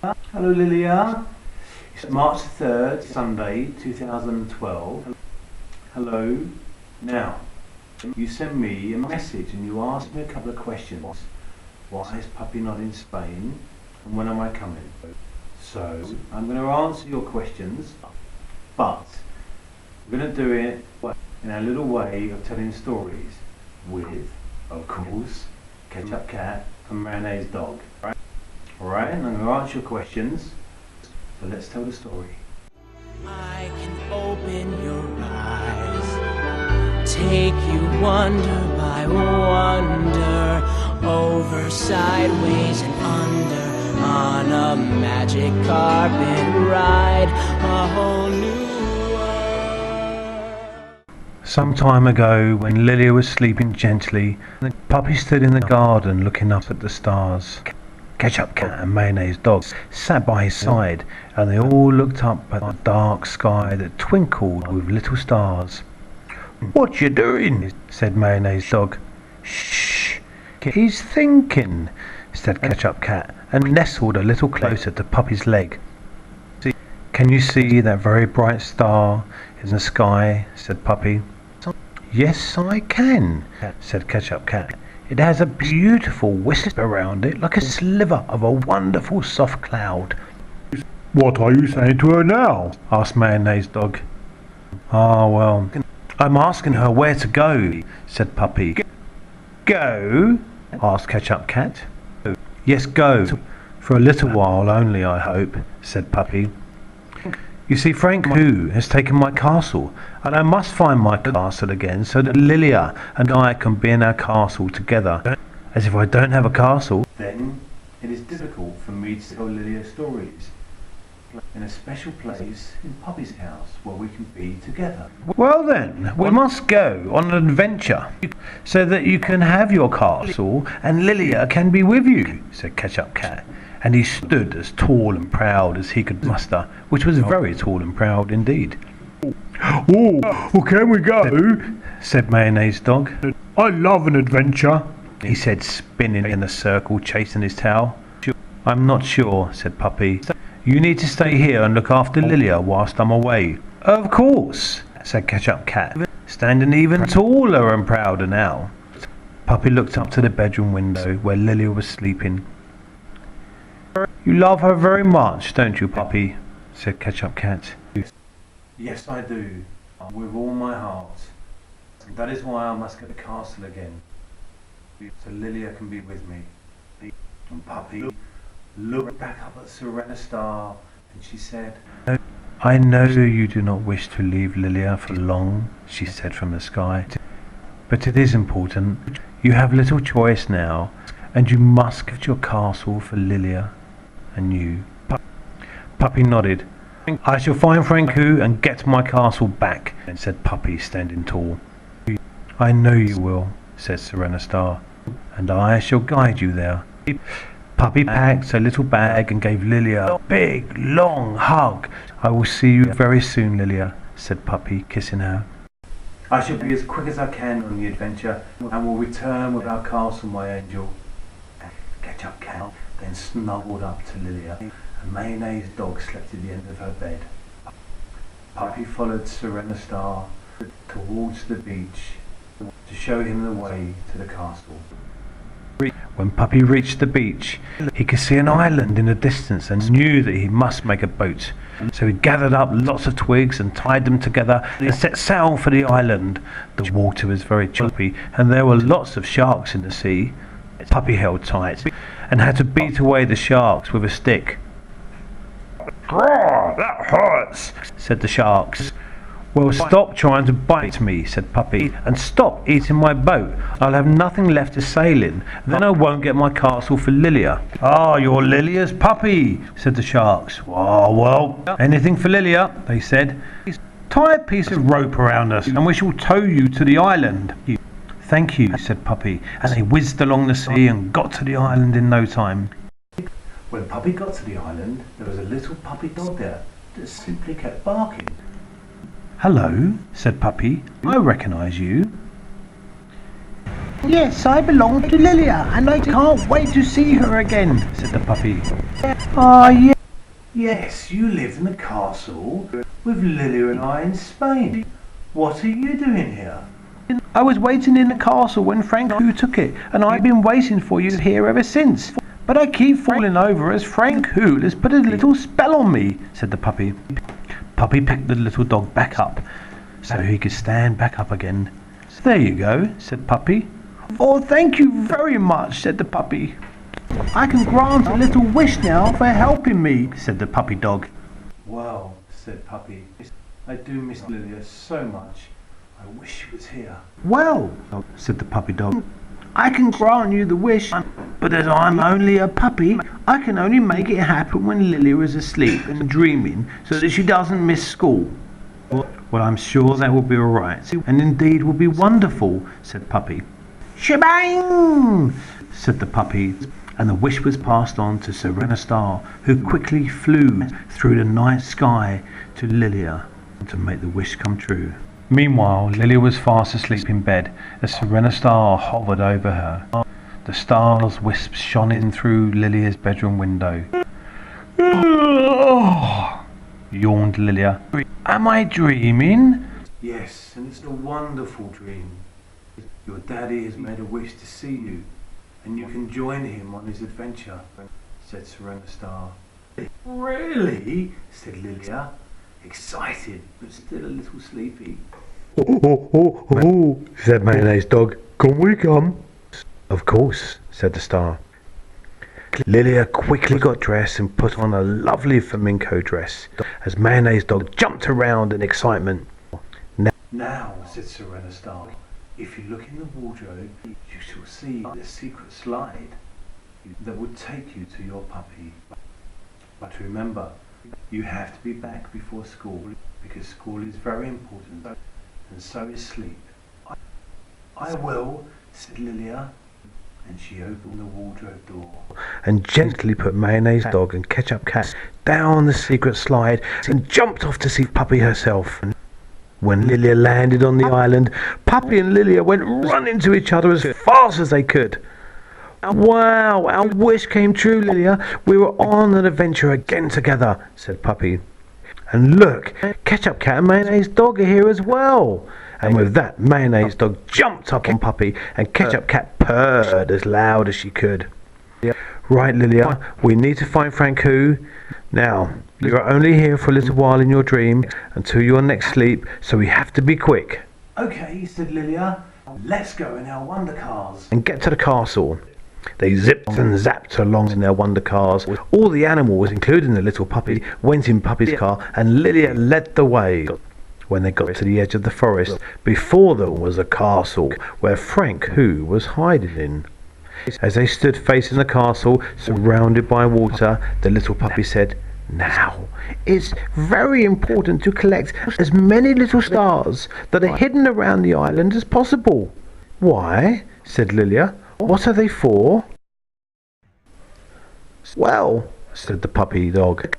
Hello Lilia. It's March 3rd, Sunday, 2012. Hello. Now, you sent me a message and you asked me a couple of questions. Why is Puppy not in Spain? And when am I coming? So, I'm going to answer your questions, but we're going to do it in a little way of telling stories with, of course, Ketchup Cat and Mayonnaise Dog. Alright, and I'm going to answer your questions, so let's tell the story. I can open your eyes, take you wonder by wonder, over, sideways and under, on a magic carpet ride, a whole new world. Some time ago, when Lilia was sleeping gently, the puppy stood in the garden looking up at the stars. Ketchup Cat and Mayonnaise Dog sat by his side, and they all looked up at the dark sky that twinkled with little stars. "What you doing?" said Mayonnaise Dog. "Shh, he's thinking," said Ketchup Cat, and nestled a little closer to Puppy's leg. "Can you see that very bright star in the sky?" said Puppy. "Yes, I can," said Ketchup Cat. "It has a beautiful wisp around it, like a sliver of a wonderful soft cloud." "What are you saying to her now?" asked Mayonnaise Dog. "Ah, well, I'm asking her where to go," said Puppy. "Go?" asked Ketchup Cat. "Yes, go. For a little while only, I hope," said Puppy. "You see, Frank Who has taken my castle, and I must find my castle again so that Lilia and I can be in our castle together. As if I don't have a castle, then it is difficult for me to tell Lilia stories in a special place in Puppy's house where we can be together. Well then, we must go on an adventure so that you can have your castle and Lilia can be with you," said Ketchup Cat. And he stood as tall and proud as he could muster, which was very tall and proud indeed. "Oh, well, can we go?" said Mayonnaise Dog. "I love an adventure," he said, spinning in a circle, chasing his tail. "I'm not sure," said Puppy. "You need to stay here and look after Lilia whilst I'm away." "Of course," said Ketchup Cat, standing even taller and prouder now. Puppy looked up to the bedroom window where Lilia was sleeping. "You love her very much, don't you, Puppy?" said Ketchup Cat. "Yes, I do, with all my heart. That is why I must get the castle again, so Lilia can be with me." And Puppy looked back up at Serena Star, and she said, "I know you do not wish to leave Lilia for long," she said from the sky. "But it is important. You have little choice now, and you must get your castle for Lilia and you." Puppy nodded. "I shall find Frank Who and get my castle back," said Puppy, standing tall. "I know you will," said Serena Star, "and I shall guide you there." Puppy packed a little bag and gave Lilia a big, long hug. "I will see you very soon, Lilia," said Puppy, kissing her. "I shall be as quick as I can on the adventure and will return with our castle, my angel." Ketchup Cat then snuggled up to Lilia, and Mayonnaise Dog slept at the end of her bed. Puppy followed Serena Star towards the beach to show him the way to the castle. When Puppy reached the beach, he could see an island in the distance and knew that he must make a boat. So he gathered up lots of twigs and tied them together and set sail for the island. The water was very choppy and there were lots of sharks in the sea. Puppy held tight and had to beat away the sharks with a stick. "Grr, that hurts," said the sharks. "Well, stop trying to bite me," said Puppy, "and stop eating my boat. I'll have nothing left to sail in, then I won't get my castle for Lilia." "Ah, you're Lilia's puppy," said the sharks. "Oh, well, anything for Lilia," they said. "Tie a piece of rope around us and we shall tow you to the island." "Thank you," said Puppy, and they whizzed along the sea and got to the island in no time. When Puppy got to the island, there was a little puppy dog there that simply kept barking. "Hello," said Puppy, "I recognise you." Yes, I belong to Lilia, and I can't wait to see her again, said the puppy. Ah, yeah. Yes, you live in the castle with Lilia and I in Spain. What are you doing here? I was waiting in the castle when Frank Who took it, and I've been waiting for you here ever since. But I keep falling over as Frank Who has put a little spell on me, said the puppy. Puppy picked the little dog back up so he could stand back up again. There you go, said Puppy. Oh, thank you very much, said the puppy. I can grant a little wish now for helping me, said the puppy dog. Well, said Puppy, I do miss Lilia so much. I wish she was here. Well, said the puppy dog, I can grant you the wish, but as I'm only a puppy, I can only make it happen when Lilia is asleep and dreaming so that she doesn't miss school. Well, I'm sure that will be all right, and indeed will be wonderful, said Puppy. Shebang! Said the puppy, and the wish was passed on to Serena Star, who quickly flew through the night sky to Lilia to make the wish come true. Meanwhile, Lilia was fast asleep in bed as Serena Star hovered over her. The stars' wisps shone in through Lilia's bedroom window. Yawned Lilia. Am I dreaming? Yes, and it's a wonderful dream. Your daddy has made a wish to see you, and you can join him on his adventure, said Serena Star. Really? Said Lilia, excited but still a little sleepy. Oh, said Mayonnaise Dog. Can we come? Of course, said the star. Lilia quickly got dressed and put on a lovely flamenco dress as Mayonnaise Dog jumped around in excitement. Now, said Serena Star, if you look in the wardrobe, you shall see the secret slide that would take you to your puppy. But remember, you have to be back before school because school is very important, and so is sleep. I will, said Lilia, and she opened the wardrobe door and gently put Mayonnaise Dog and Ketchup Cat down the secret slide and jumped off to see Puppy herself. When Lilia landed on the island, Puppy and Lilia went running to each other as fast as they could. Wow, our wish came true, Lilia. We were on an adventure again together, said Puppy. And look, Ketchup Cat and Mayonnaise Dog are here as well. And with that, Mayonnaise Dog jumped up on Puppy and Ketchup Cat purred as loud as she could. Right, Lilia, we need to find Frank Who. Now, you are only here for a little while in your dream until your next sleep, so we have to be quick. Okay, said Lilia. Let's go in our wonder cars and get to the castle. They zipped and zapped along in their wonder cars. All the animals, including the little puppy, went in Puppy's car, and Lilia led the way. When they got to the edge of the forest, before them was a castle where Frank Who was hiding in. As they stood facing the castle, surrounded by water, the little puppy said, Now, it's very important to collect as many little stars that are hidden around the island as possible. Why? Said Lilia. What are they for? Well, said the puppy dog,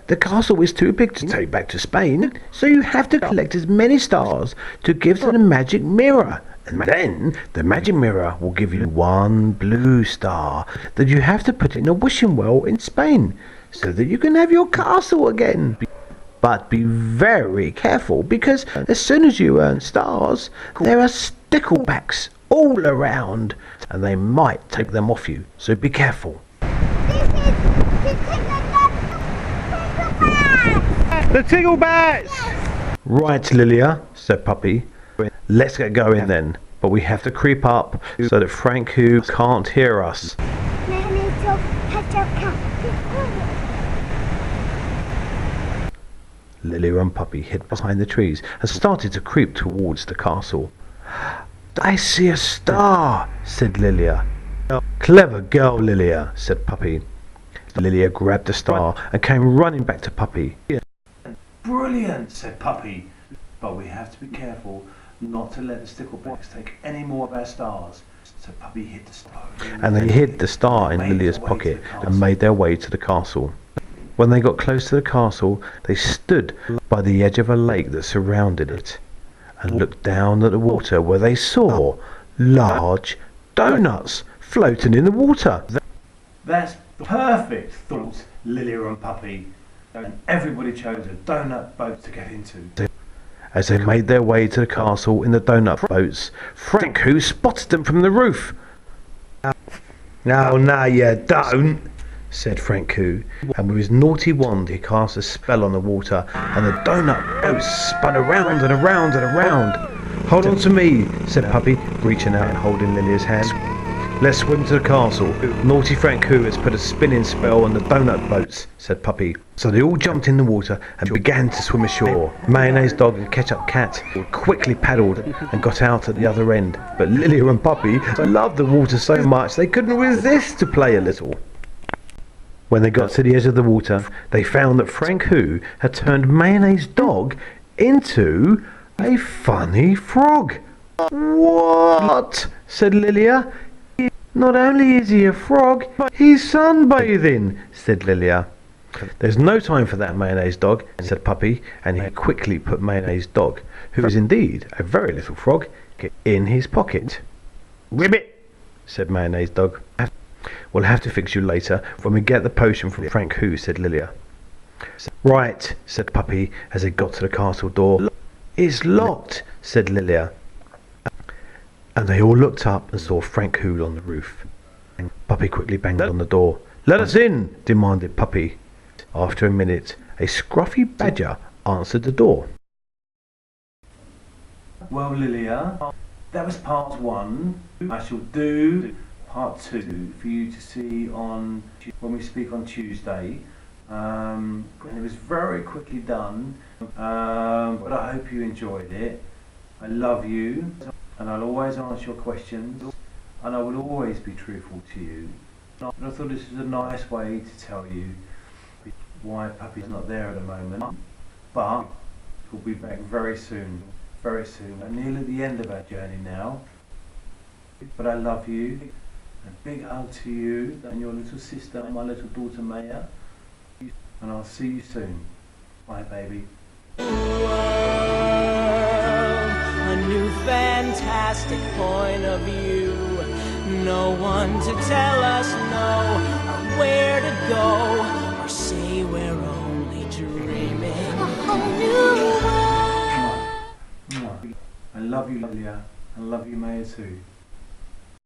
the castle is too big to take back to Spain, so you have to collect as many stars to give to the magic mirror. And then the magic mirror will give you one blue star that you have to put in a wishing well in Spain so that you can have your castle again. But be very careful, because as soon as you earn stars, there are sticklebacks all around and they might take them off you, so be careful. The tigglebats! Right, Lilia, said Puppy. Let's get going then, but we have to creep up so that Frank Who can't hear us. Lilia and Puppy hid behind the trees and started to creep towards the castle. I see a star, said Lilia. Clever girl, Lilia, said Puppy. Lilia grabbed the star and came running back to Puppy. Brilliant, said Puppy. But we have to be careful not to let the sticklebacks take any more of our stars. So Puppy hid the star. And they hid the star in Lilia's pocket and made their way to the castle. When they got close to the castle, they stood by the edge of a lake that surrounded it and looked down at the water, where they saw large donuts floating in the water. That's perfect, thought Lilia and Puppy, and everybody chose a donut boat to get into. As they made their way to the castle in the donut boats, Frank Who spotted them from the roof. No, you don't, said Frank Who, and with his naughty wand he cast a spell on the water, and the donut boats spun around and around and around. Hold on to me, said Puppy, reaching out and holding Lilia's hand. Let's swim to the castle. Naughty Frank Who has put a spinning spell on the donut boats, said Puppy. So they all jumped in the water and began to swim ashore. Mayonnaise Dog and Ketchup Cat quickly paddled and got out at the other end. But Lilia and Puppy loved the water so much they couldn't resist to play a little. When they got to the edge of the water, they found that Frank Who had turned Mayonnaise Dog into a funny frog. What? Said Lilia. Not only is he a frog, he's sunbathing, said Lilia. There's no time for that, Mayonnaise Dog, said Puppy, and he quickly put Mayonnaise Dog, who is indeed a very little frog, in his pocket. Ribbit, said Mayonnaise Dog. We'll have to fix you later when we get the potion from Frank Who, said Lilia. Right, said Puppy as they got to the castle door. It's locked, said Lilia. And they all looked up and saw Frank Who on the roof. Puppy quickly banged on the door. Let us in, demanded Puppy. After a minute, a scruffy badger answered the door. Well, Lilia, that was part 1. I shall do part 2 for you to see on when we speak on Tuesday. And it was very quickly done, but I hope you enjoyed it. I love you, and I'll always answer your questions, and I will always be truthful to you. And I thought this was a nice way to tell you why Puppy's not there at the moment, but he'll be back very soon, very soon. I'm nearly at the end of our journey now, but I love you. A big hug to you and your little sister, my little daughter Maya, and I'll see you soon. Bye, baby. A new fantastic point of view. No one to tell us no, or where to go, or say we're only dreaming. A new world. I love you, Lilia. I love you, Maya, too.